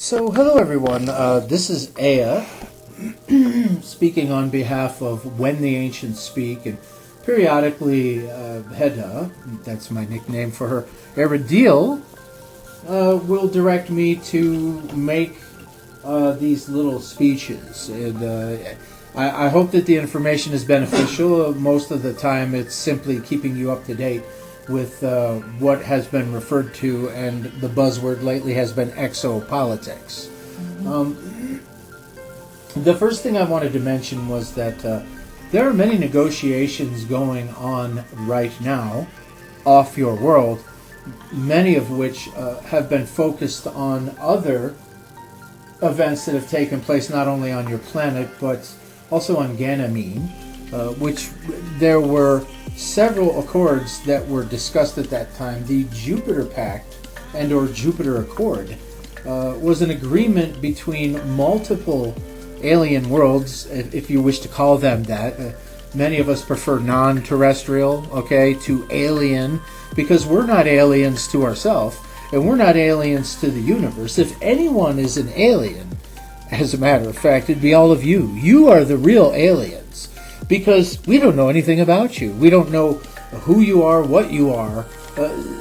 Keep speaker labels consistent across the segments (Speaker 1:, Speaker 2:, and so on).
Speaker 1: So, hello everyone. This is Aya, speaking on behalf of When the Ancients Speak, and periodically Hedda, that's my nickname for her, Eridil, will direct me to make these little speeches. And I hope that the information is beneficial. Most of the time it's simply keeping you up to date with what has been referred to, and the buzzword lately has been exopolitics. The first thing I wanted to mention was that there are many negotiations going on right now off your world, many of which have been focused on other events that have taken place not only on your planet but also on Ganymede, which there were several accords that were discussed at that time. The Jupiter Pact and or Jupiter Accord was an agreement between multiple alien worlds, if you wish to call them that. Many of us prefer non-terrestrial, to alien, because we're not aliens to ourselves, and we're not aliens to the universe. If anyone is an alien, as a matter of fact, it'd be all of you. You are the real aliens, because we don't know anything about you. We don't know who you are, what you are.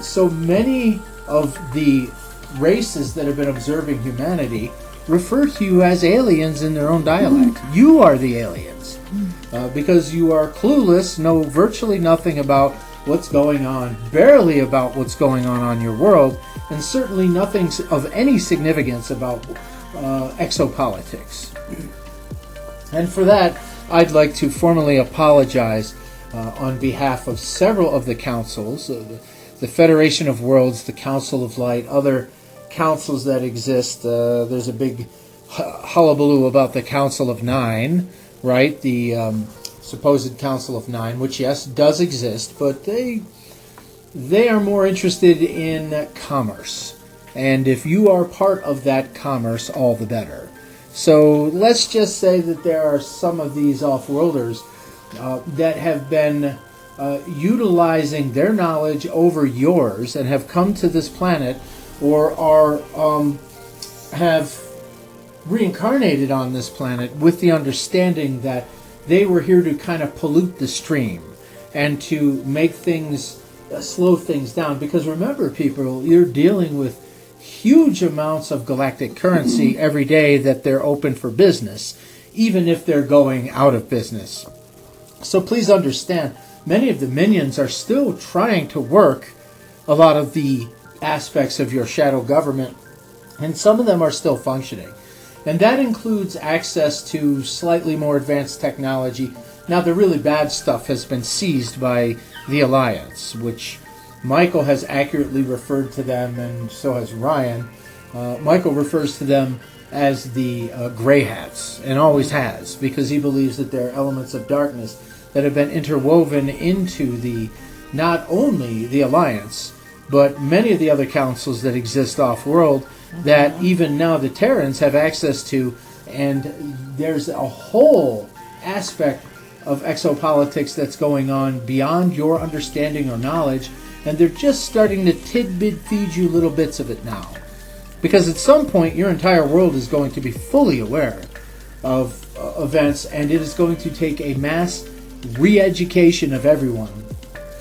Speaker 1: So many of the races that have been observing humanity refer to you as aliens in their own dialect. You are the aliens, because you are clueless, know virtually nothing about what's going on, barely about what's going on your world, and certainly nothing of any significance about exopolitics. And for that, I'd like to formally apologize on behalf of several of the councils, the Federation of Worlds, the Council of Light, other councils that exist. There's a big hullabaloo about the Council of Nine, right? The supposed Council of Nine, which, yes, does exist, but they are more interested in commerce. And if you are part of that commerce, all the better. So let's just say that there are some of these off-worlders that have been utilizing their knowledge over yours and have come to this planet, or are have reincarnated on this planet with the understanding that they were here to kind of pollute the stream and to make things, slow things down. Because remember, people, you're dealing with huge amounts of galactic currency every day that they're open for business, even if they're going out of business. So please understand, many of the minions are still trying to work a lot of the aspects of your shadow government, and some of them are still functioning. And that includes access to slightly more advanced technology. Now, the really bad stuff has been seized by the Alliance, which Michael has accurately referred to them, and so has Ryan. Michael refers to them as the Grey Hats, and always has, because he believes that there are elements of darkness that have been interwoven into the not only the Alliance, but many of the other councils that exist off-world that even now the Terrans have access to, and there's a whole aspect of exopolitics that's going on beyond your understanding or knowledge, and they're just starting to tidbit feed you little bits of it now. Because at some point, your entire world is going to be fully aware of events, and it is going to take a mass re-education of everyone.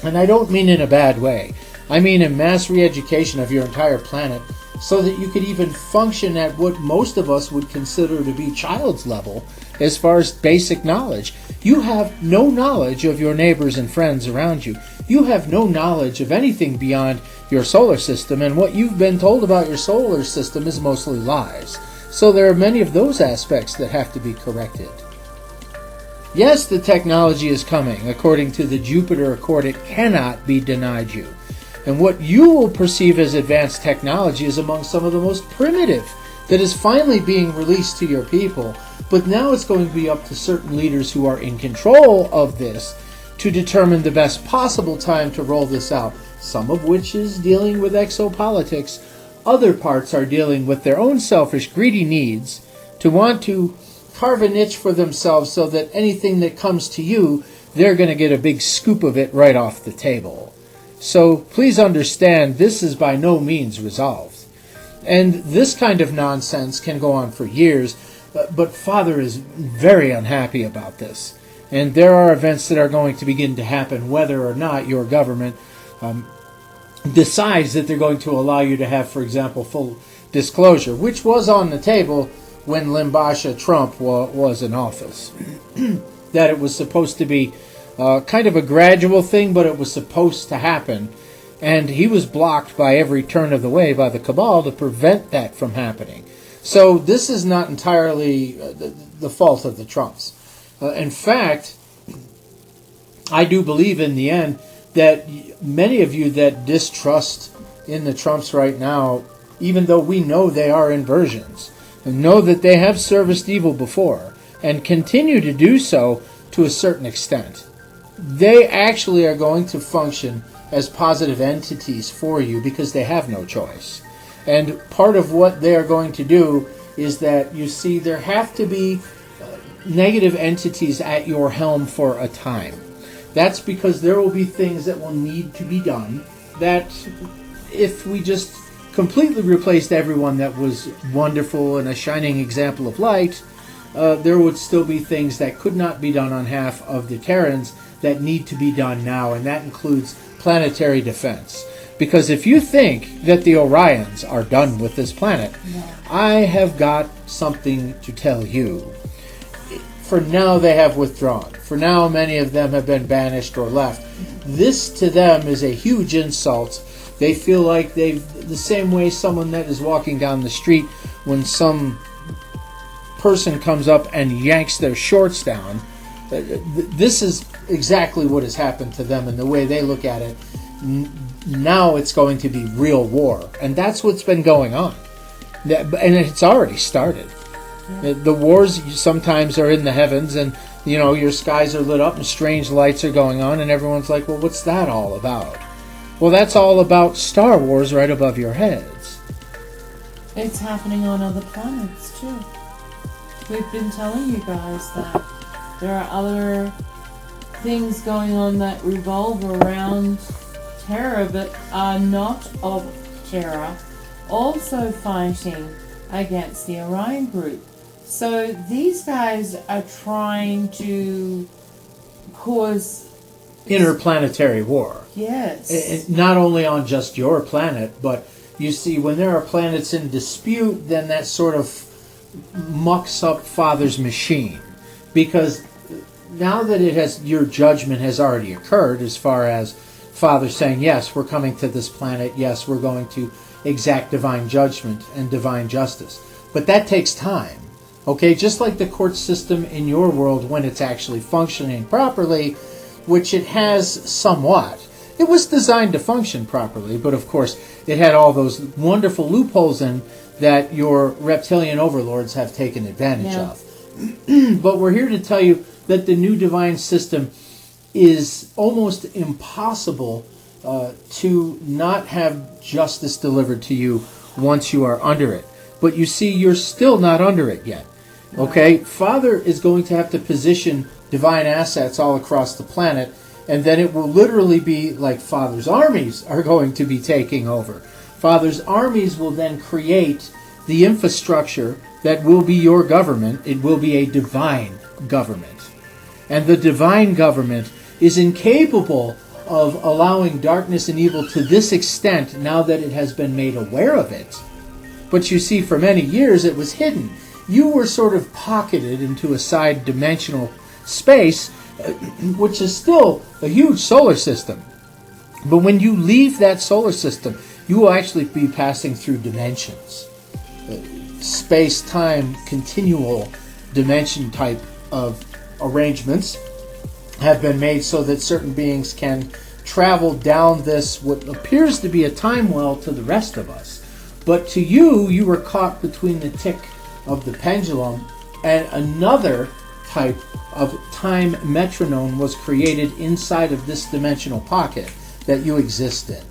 Speaker 1: And I don't mean in a bad way. I mean a mass re-education of your entire planet, so that you could even function at what most of us would consider to be child's level as far as basic knowledge. You have no knowledge of your neighbors and friends around you. You have no knowledge of anything beyond your solar system, and what you've been told about your solar system is mostly lies. So there are many of those aspects that have to be corrected. Yes, the technology is coming. According to the Jupiter Accord, it cannot be denied you. And what you will perceive as advanced technology is among some of the most primitive that is finally being released to your people. But now it's going to be up to certain leaders who are in control of this to determine the best possible time to roll this out. Some of which is dealing with exopolitics. Other parts are dealing with their own selfish, greedy needs to want to carve a niche for themselves so that anything that comes to you, they're going to get a big scoop of it right off the table. So please understand, this is by no means resolved. And this kind of nonsense can go on for years, but Father is very unhappy about this. And there are events that are going to begin to happen whether or not your government decides that they're going to allow you to have, for example, full disclosure, which was on the table when Limbasha Trump was in office. That it was supposed to be kind of a gradual thing, but it was supposed to happen. And he was blocked by every turn of the way by the cabal to prevent that from happening. So this is not entirely the fault of the Trumps. In fact, I do believe in the end that many of you that distrust in the Trumps right now, even though we know they are inversions, and know that they have serviced evil before, and continue to do so to a certain extent, they actually are going to function as positive entities for you because they have no choice. And part of what they are going to do is that, you see, there have to be negative entities at your helm for a time. That's because there will be things that will need to be done that if we just completely replaced everyone that was wonderful and a shining example of light, there would still be things that could not be done on behalf of the Terrans that need to be done now, and that includes planetary defense. Because if you think that the Orions are done with this planet, I have got something to tell you. For now, they have withdrawn. For now, many of them have been banished or left. This to them is a huge insult. They feel like the same way someone that is walking down the street, when some person comes up and yanks their shorts down, this is exactly what has happened to them, and the way they look at it. Now it's going to be real war, and that's what's been going on, and it's already started. The wars sometimes are in the heavens, and your skies are lit up and strange lights are going on, and everyone's like, well, what's that all about? Well, that's all about Star Wars right above your heads.
Speaker 2: It's happening on other planets too. We've been telling you guys that there are other things going on that revolve around Terra but are not of Terra, also fighting against the Orion group. So these guys are trying to cause
Speaker 1: interplanetary war.
Speaker 2: Yes.
Speaker 1: Not only on just your planet, but you see, when there are planets in dispute, then that sort of mucks up Father's machine. Because now that your judgment has already occurred, as far as Father saying, yes, we're coming to this planet, yes, we're going to exact divine judgment and divine justice. But that takes time. Okay, just like the court system in your world, when it's actually functioning properly, which it has somewhat. It was designed to function properly, but of course it had all those wonderful loopholes in that your reptilian overlords have taken advantage of. But we're here to tell you that the new divine system is almost impossible to not have justice delivered to you once you are under it. But you see, you're still not under it yet. Okay? Father is going to have to position divine assets all across the planet, and then it will literally be like Father's armies are going to be taking over. Father's armies will then create the infrastructure that will be your government. It will be a divine government. And the divine government is incapable of allowing darkness and evil to this extent now that it has been made aware of it. But you see, for many years it was hidden. You were sort of pocketed into a side dimensional space, which is still a huge solar system. But when you leave that solar system, you will actually be passing through dimensions. Space-time continual dimension type of arrangements have been made so that certain beings can travel down this, what appears to be a time well to the rest of us. But to you, you were caught between the tick of the pendulum, and another type of time metronome was created inside of this dimensional pocket that you exist in.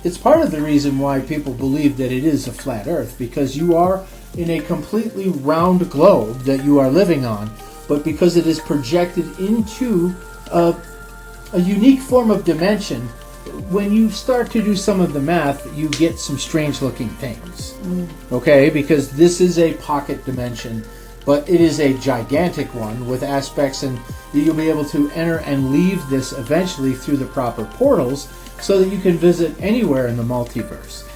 Speaker 1: It's part of the reason why people believe that it is a flat earth, because you are in a completely round globe that you are living on, but because it is projected into a unique form of dimension when you start to do some of the math, you get some strange looking things. Okay, because this is a pocket dimension, but it is a gigantic one with aspects, and you'll be able to enter and leave this eventually through the proper portals so that you can visit anywhere in the multiverse.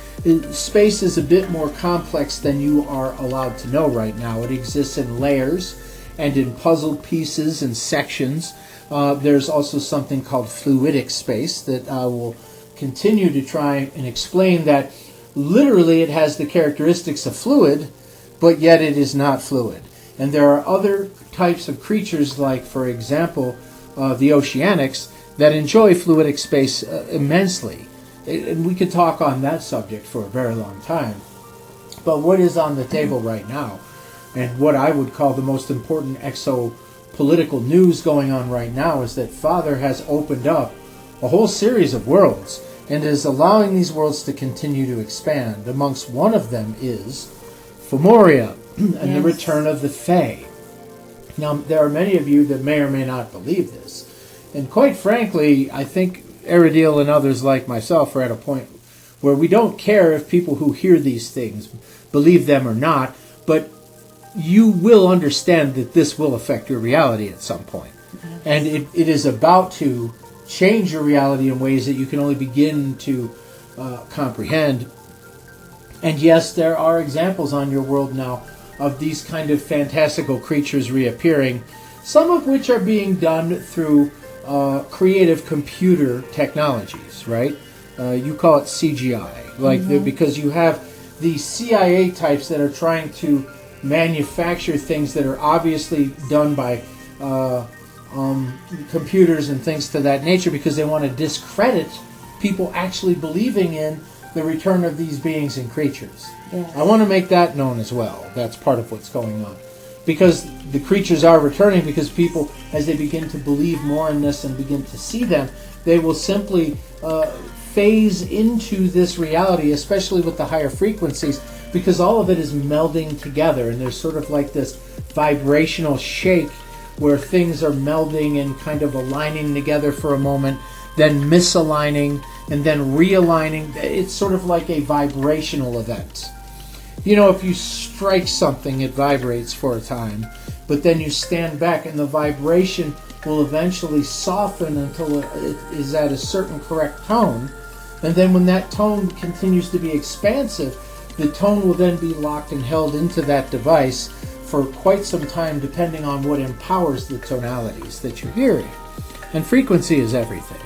Speaker 1: Space is a bit more complex than you are allowed to know right now. It exists in layers and in puzzle pieces and sections. There's also something called fluidic space that I will continue to try and explain, that literally it has the characteristics of fluid, but yet it is not fluid. And there are other types of creatures, like, for example, the oceanics, that enjoy fluidic space immensely. And we could talk on that subject for a very long time. But what is on the table right now, and what I would call the most important exopolitical news going on right now, is that Father has opened up a whole series of worlds and is allowing these worlds to continue to expand. Amongst one of them is Femoria and the return of the Fae. Now, there are many of you that may or may not believe this. And quite frankly, I think Aridil and others like myself are at a point where we don't care if people who hear these things believe them or not, but you will understand that this will affect your reality at some point. And it is about to change your reality in ways that you can only begin to comprehend. And yes, there are examples on your world now of these kind of fantastical creatures reappearing, some of which are being done through creative computer technologies, right? You call it CGI, because you have the CIA types that are trying to manufacture things that are obviously done by computers and things to that nature, because they want to discredit people actually believing in the return of these beings and creatures.
Speaker 2: Yes.
Speaker 1: I want to make that known as well. That's part of what's going on. Because the creatures are returning, because people, as they begin to believe more in this and begin to see them, they will simply phase into this reality, especially with the higher frequencies, because all of it is melding together, and there's sort of like this vibrational shake where things are melding and kind of aligning together for a moment, then misaligning, and then realigning. It's sort of like a vibrational event. You know, if you strike something, it vibrates for a time, but then you stand back and the vibration will eventually soften until it is at a certain correct tone. And then when that tone continues to be expansive, the tone will then be locked and held into that device for quite some time, depending on what empowers the tonalities that you're hearing. And frequency is everything.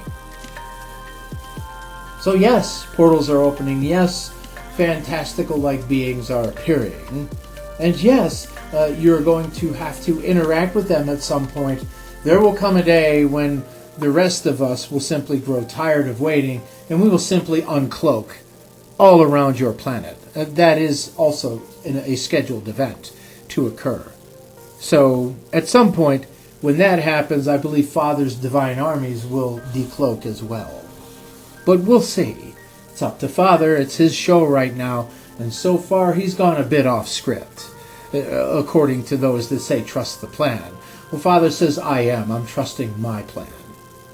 Speaker 1: So yes, portals are opening. Yes, fantastical-like beings are appearing. And yes, you're going to have to interact with them at some point. There will come a day when the rest of us will simply grow tired of waiting, and we will simply uncloak all around your planet. That is also a scheduled event to occur. So at some point, when that happens, I believe Father's divine armies will decloak as well. But we'll see. It's up to Father. It's his show right now, and so far he's gone a bit off script, according to those that say trust the plan. Well, Father says, I'm trusting my plan.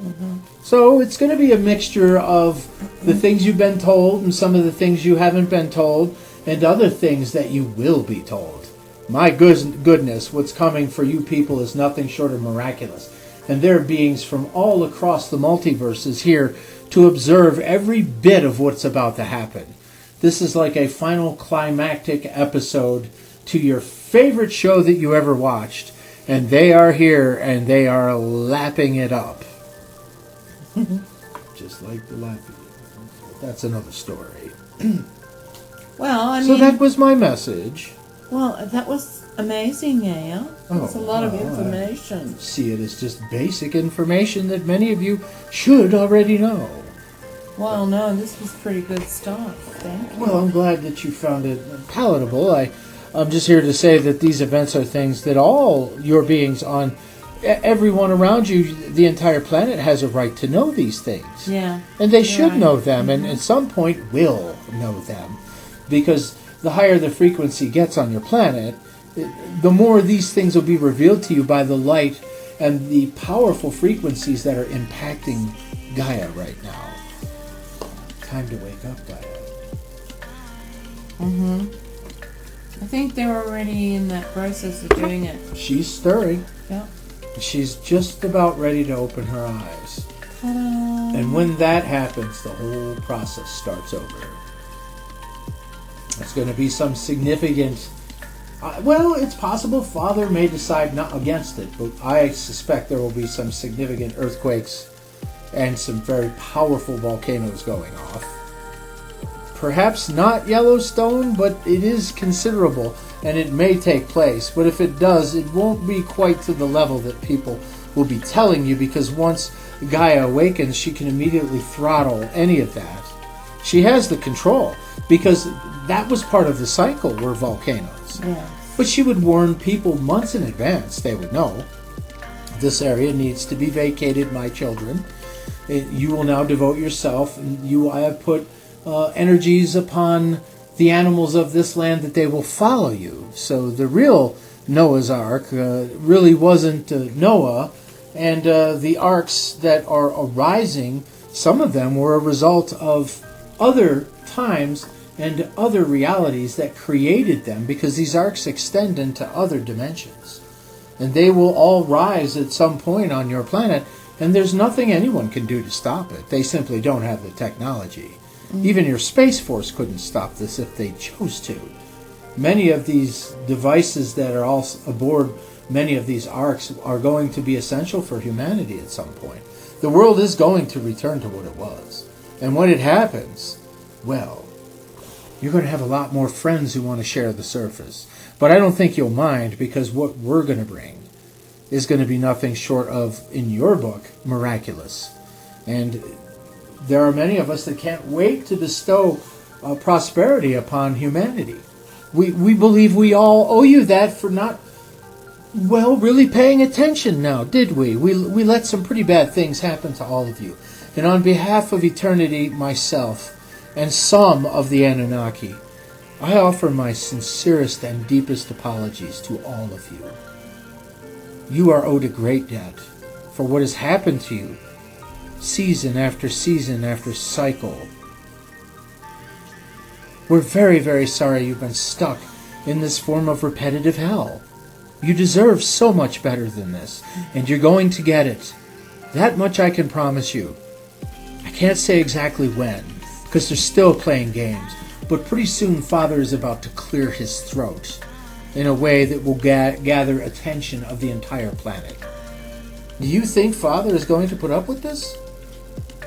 Speaker 1: Mm-hmm. So it's going to be a mixture of the things you've been told and some of the things you haven't been told and other things that you will be told. My goodness, what's coming for you people is nothing short of miraculous. And there are beings from all across the multiverses here to observe every bit of what's about to happen. This is like a final climactic episode to your favorite show that you ever watched. And they are here and they are lapping it up. Just like the lapping. That's another story.
Speaker 2: Well, I mean...
Speaker 1: So that was my message.
Speaker 2: Well, that was amazing, Gail. That's a lot of information.
Speaker 1: I see it as just basic information that many of you should already know.
Speaker 2: Well, no, this was pretty good stuff. Thank you.
Speaker 1: Well, I'm glad that you found it palatable. I'm just here to say that these events are things that all your beings on, everyone around you, the entire planet has a right to know these things.
Speaker 2: Yeah.
Speaker 1: And they should know them, and at some point will know them. Because the higher the frequency gets on your planet, the more these things will be revealed to you by the light and the powerful frequencies that are impacting Gaia right now. time to wake up, Diane.
Speaker 2: I think they're already in that process of doing it.
Speaker 1: She's stirring.
Speaker 2: Yeah.
Speaker 1: She's just about ready to open her eyes.
Speaker 2: Ta-da.
Speaker 1: And when that happens, the whole process starts over. It's going to be some significant... well, it's possible Father may decide not against it, but I suspect there will be some significant earthquakes and some very powerful volcanoes going off. Perhaps not Yellowstone, but it is considerable, and it may take place. But if it does, it won't be quite to the level that people will be telling you, because once Gaia awakens, she can immediately throttle any of that. She has the control, because that was part of the cycle, were volcanoes.
Speaker 2: Yes.
Speaker 1: But she would warn people months in advance. They would know, this area needs to be vacated, my children. You will now devote yourself, and I have put energies upon the animals of this land that they will follow you. So the real Noah's Ark really wasn't Noah, and the arks that are arising, some of them were a result of other times and other realities that created them, because these arcs extend into other dimensions. And they will all rise at some point on your planet, and there's nothing anyone can do to stop it. They simply don't have the technology. Even your Space Force couldn't stop this if they chose to. Many of these devices that are all aboard many of these arcs are going to be essential for humanity at some point. The world is going to return to what it was. And when it happens, well, you're going to have a lot more friends who want to share the surface. But I don't think you'll mind, because what we're going to bring is going to be nothing short of, in your book, miraculous. And there are many of us that can't wait to bestow prosperity upon humanity. We believe we all owe you that for not, well, really paying attention now, did we? We let some pretty bad things happen to all of you. And on behalf of eternity, myself, and some of the Anunnaki, I offer my sincerest and deepest apologies to all of you. You are owed a great debt for what has happened to you, season after cycle. We're very, very sorry you've been stuck in this form of repetitive hell. You deserve so much better than this, and you're going to get it. That much I can promise you. I can't say exactly when, because they're still playing games, but pretty soon Father is about to clear his throat in a way that will gather attention of the entire planet. Do you think Father is going to put up with this?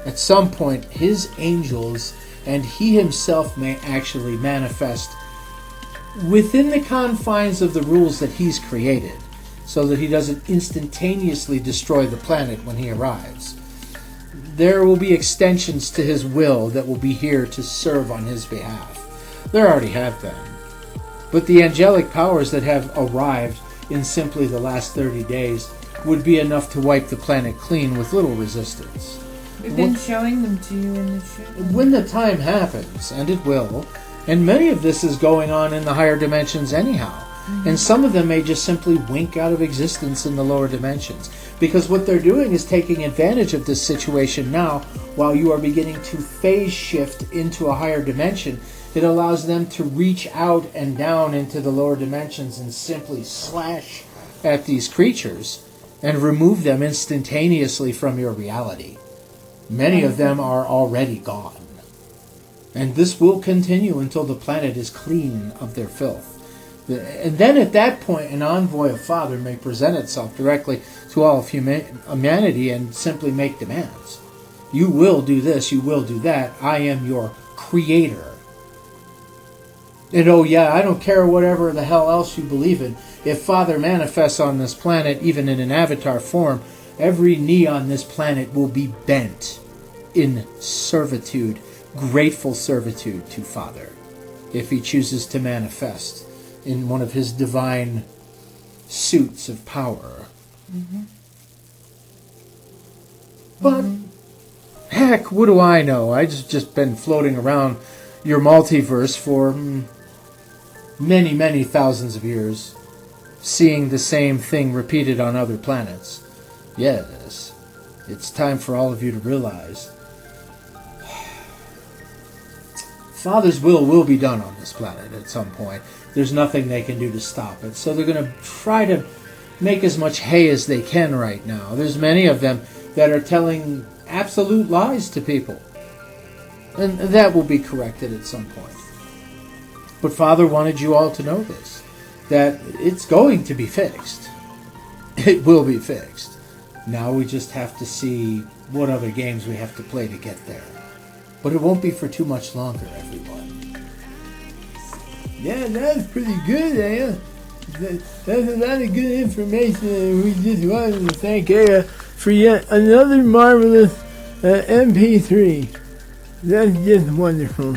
Speaker 1: At some point, his angels and he himself may actually manifest within the confines of the rules that he's created, so that he doesn't instantaneously destroy the planet when he arrives. There will be extensions to his will that will be here to serve on his behalf. There already have been. But the angelic powers that have arrived in simply the last 30 days would be enough to wipe the planet clean with little resistance.
Speaker 2: We've been showing them to you in the show.
Speaker 1: When the time happens, and it will, and many of this is going on in the higher dimensions anyhow, and some of them may just simply wink out of existence in the lower dimensions, because what they're doing is taking advantage of this situation now while you are beginning to phase shift into a higher dimension. It allows them to reach out and down into the lower dimensions and simply slash at these creatures and remove them instantaneously from your reality. Many of them are already gone. And this will continue until the planet is clean of their filth. And then at that point, an envoy of Father may present itself directly to all of humanity and simply make demands. You will do this, you will do that. I am your creator. And oh yeah, I don't care whatever the hell else you believe in. If Father manifests on this planet, even in an avatar form, every knee on this planet will be bent in servitude, grateful servitude to Father, if he chooses to manifest in one of his divine suits of power. But, heck, what do I know? I've just been floating around your multiverse for many, many thousands of years, seeing the same thing repeated on other planets. Yes, it's time for all of you to realize Father's will be done on this planet at some point. There's nothing they can do to stop it. So they're going to try to make as much hay as they can right now. There's many of them that are telling absolute lies to people. And that will be corrected at some point. But Father wanted you all to know this, that it's going to be fixed. It will be fixed. Now we just have to see what other games we have to play to get there. But it won't be for too much longer, everyone.
Speaker 3: Yeah, that's pretty good, Aya. That's a lot of good information. We just wanted to thank Aya for yet another marvelous MP3. That's just wonderful.